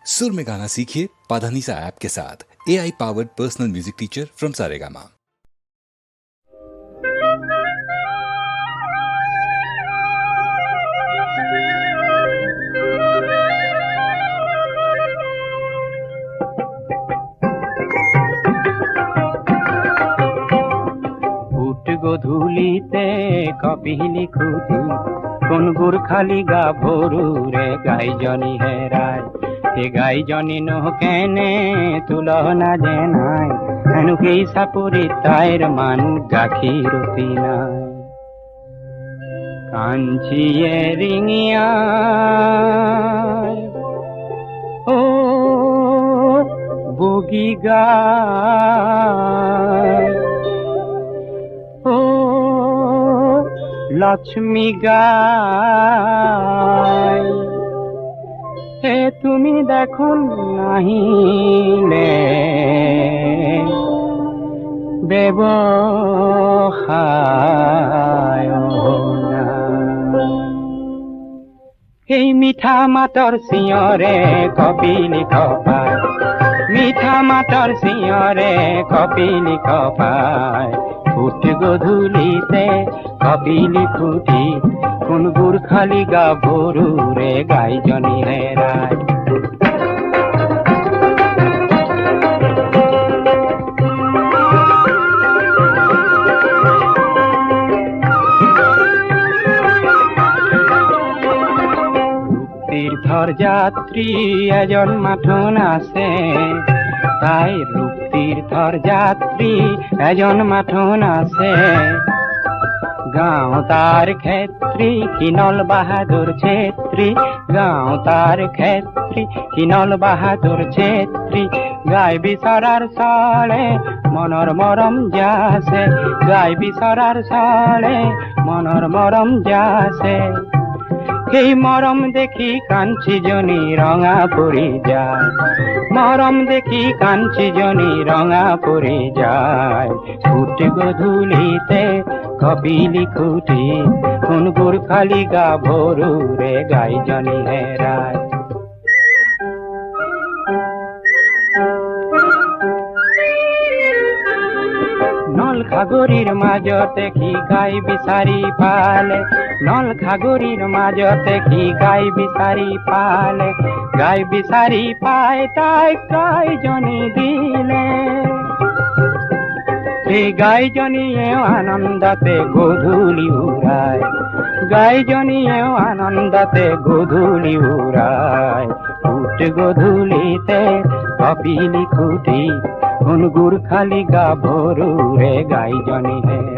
सुर में गाना सीखिए पाधानीसा ऐप के साथ। AI powered personal music teacher from Saregama. গধূলিতে কবি লিখুতি কোন গুরখালি গা ভোরু রে গাইজনি হেরায় হে গাইজনি নহকেনে তুলনা যে নাই হেনুকেই সাপুরি তাইর মানু গাখিরতি নাই কাঞ্চিয়ে রিঙিয়া ও বগি গায় লক্ষ্মী গায় হে তুমি দেখো নাহিলে ব্যবহায় না এই মিঠা মাতর সিঁয়রে কবি লিখ পায় মিঠা মাতর সিঁয়রে কবি লিখ পায় ফুট গধূলিতে কবি লিখুটি কোন গুরখালি গা ভোরু রে গাইজনি হেরায় তীর্থর যাত্রী এজন মাঠন আসে তাই রূপ তীর্থর যাত্রী এজন মাঠন আসে গাঁও তার ক্ষেত্রী কিনল বাহাদুর ছেত্রী গাঁও তার ক্ষেত্রী কিনল বাহাদুর ছেত্রী গাই বিসরার সালে মনর মরম যাসে গাই বিসরার সালে মনর মরম যাসে এই মরম দেখি কাঞ্চি জনি রঙা পড়ি যায় মরম দেখি কাঞ্চি জনি রঙা পড়ি যায় ফুট গধূলিতে কবি লিখুটি কোন গুরখালি গা ভোরু রে গাইজনি হেরায় নল খাগরির মাঝতে কি গাই বিচারি পালে নল খাগরির মাঝতে কি গাই বিচারি পালে গাই বিচারি পায় তাই গাই জনি দিলে এই গাই জনিয়েও আনন্দতে গধূলি উড়ায় গাই জনিয়েও আনন্দতে গধূলি উড়ায় ফুট গধূলিতে কবি লিখুটি কোন গুরখালি গা ভোরু রে গাইজনি হে